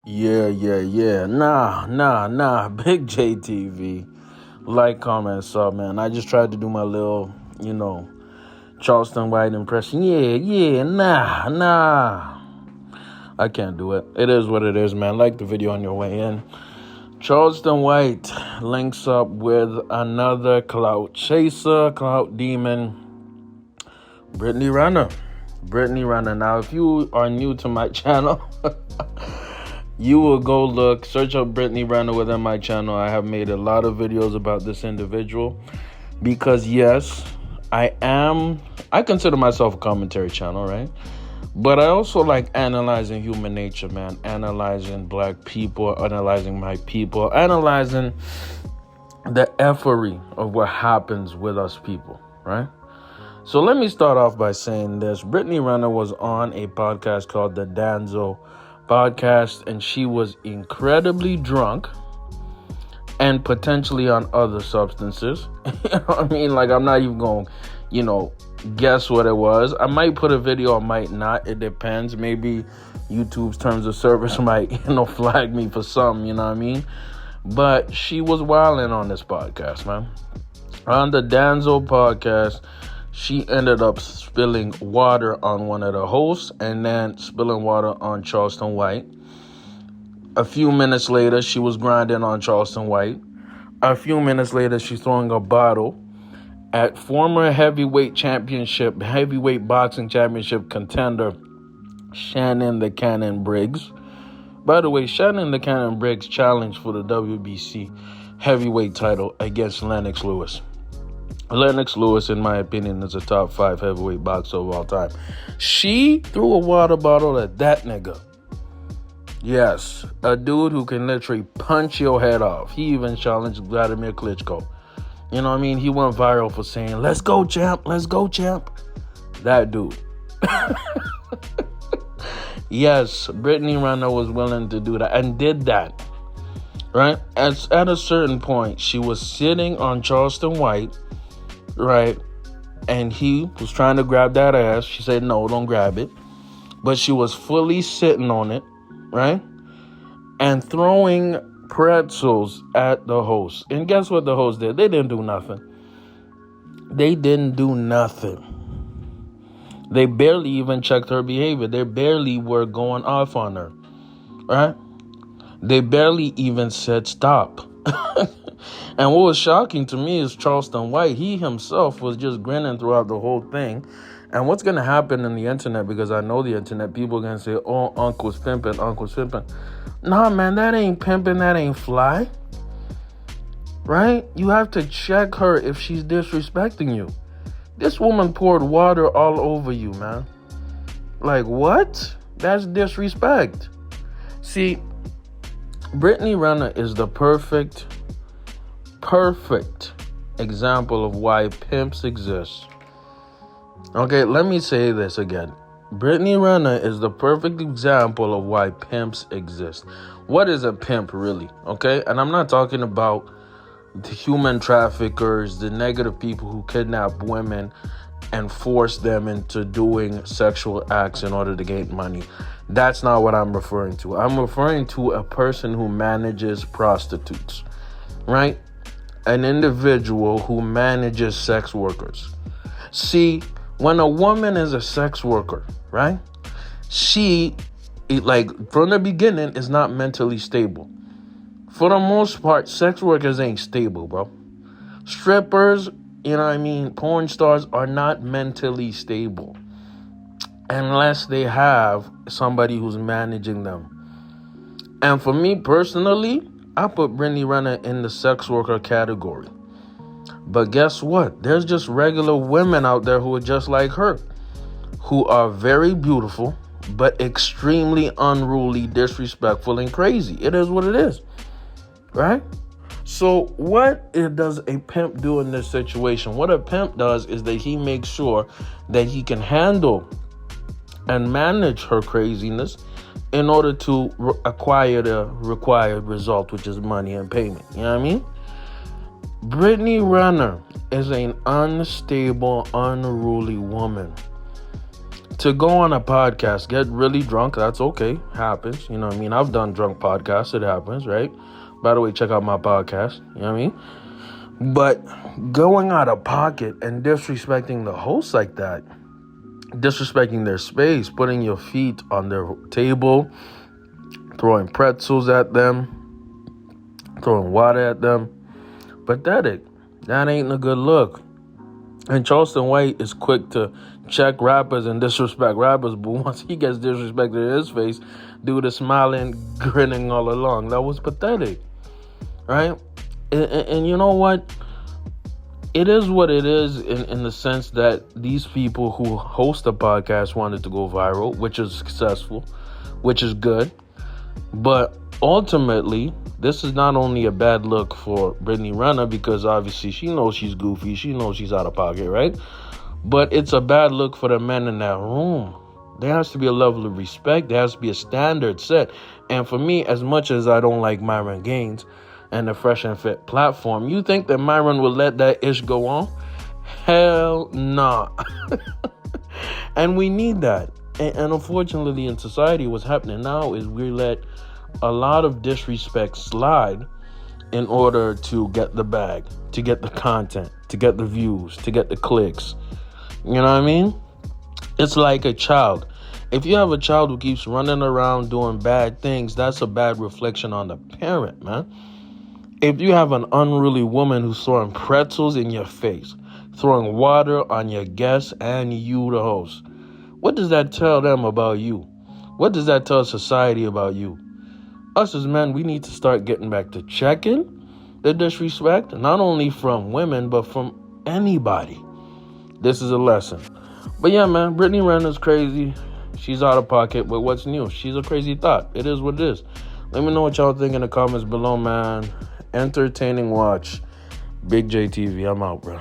Yeah. Nah. Big JTV. Like, comment, sub, man. I just tried to do my little, Charleston White impression. Nah. I can't do it. It is what it is, man. Like the video on your way in. Charleston White links up with another clout chaser, clout demon, Brittany Renner. Now, if you are new to my channel, you will go search up Brittany Renner within my channel. I have made a lot of videos about this individual because, yes, I consider myself a commentary channel, right? But I also like analyzing human nature, man. Analyzing black people, analyzing my people, analyzing the effery of what happens with us people, right? So let me start off by saying this. Brittany Renner was on a podcast called the Danzo Podcast, and she was incredibly drunk and potentially on other substances. You know what I mean? Like, I'm not even going, guess what it was. I might put a video, I might not. It depends. Maybe YouTube's terms of service might, flag me for some, you know what I mean? But she was wilding on this podcast, man. On the Danzo podcast, she ended up spilling water on one of the hosts and then spilling water on Charleston White. A few minutes later, she was grinding on Charleston White. A few minutes later, she's throwing a bottle at former heavyweight boxing championship contender Shannon the Cannon Briggs. By the way, Shannon the Cannon Briggs challenged for the WBC heavyweight title against Lennox Lewis. Lennox Lewis, in my opinion, is a top 5 heavyweight boxer of all time. She threw a water bottle at that nigga. Yes, a dude who can literally punch your head off. He even challenged Vladimir Klitschko. You know what I mean? He went viral for saying, let's go, champ. That dude. Yes, Brittany Renner was willing to do that and did that. Right? At a certain point, she was sitting on Charleston White, right? And he was trying to grab that ass. She said, no, don't grab it. But she was fully sitting on it, right? And throwing pretzels at the host. And guess what the host did? They didn't do nothing. They barely even checked her behavior. They barely were going off on her, right? They barely even said stop. And what was shocking to me is Charleston White. He himself was just grinning throughout the whole thing. And what's going to happen in the internet, because I know the internet, people are going to say, oh, Uncle's pimping. Nah, man, that ain't pimping, that ain't fly. Right? You have to check her if she's disrespecting you. This woman poured water all over you, man. Like, what? That's disrespect. See, Brittany Renner is the perfect example of why pimps exist. Okay, let me say this again. Brittany Renner is the perfect example of why pimps exist. What is a pimp really? Okay, and I'm not talking about the human traffickers, the negative people who kidnap women and force them into doing sexual acts in order to gain money. That's not what I'm referring to. I'm referring to a person who manages prostitutes, right? An individual who manages sex workers. See, when a woman is a sex worker, right? She, from the beginning, is not mentally stable. For the most part, sex workers ain't stable, bro. Strippers, porn stars are not mentally stable unless they have somebody who's managing them. And for me personally, I put Brittany Renner in the sex worker category. But guess what? There's just regular women out there who are just like her, who are very beautiful, but extremely unruly, disrespectful, and crazy. It is what it is, right? So what does a pimp do in this situation? What a pimp does is that he makes sure that he can handle and manage her craziness in order to acquire the required result, which is money and payment. You know what I mean? Brittany Renner is an unstable, unruly woman. to go on a podcast, get really drunk, that's okay. Happens. You know what I mean? I've done drunk podcasts. It happens, right? By the way, check out my podcast. You know what I mean? But going out of pocket and disrespecting the host like that, disrespecting their space, putting your feet on their table, throwing pretzels at them, throwing water at them, pathetic. That ain't a good look. And Charleston White is quick to check rappers and disrespect rappers, but once he gets disrespected in his face, dude is smiling, grinning all along. That was pathetic, right? And you know what? It is what it is in the sense that these people who host a podcast wanted to go viral, which is successful, which is good. But ultimately, this is not only a bad look for Brittany Renner, because obviously she knows she's goofy. She knows she's out of pocket, right? But it's a bad look for the men in that room. There has to be a level of respect. There has to be a standard set. And for me, as much as I don't like Myron Gaines and the Fresh and Fit platform, you think that Myron will let that ish go on? Hell nah. And we need that. And unfortunately in society, what's happening now is we let a lot of disrespect slide in order to get the bag, to get the content, to get the views, to get the clicks. You know what I mean? It's like a child. If you have a child who keeps running around doing bad things, that's a bad reflection on the parent, man. If you have an unruly woman who's throwing pretzels in your face, throwing water on your guests and you, the host, what does that tell them about you? What does that tell society about you? Us as men, we need to start getting back to checking the disrespect, not only from women, but from anybody. This is a lesson. But yeah, man, Brittany Renner's crazy. She's out of pocket, but what's new? She's a crazy thought. It is what it is. Let me know what y'all think in the comments below, man. Entertaining watch. Big JTV. I'm out, bro.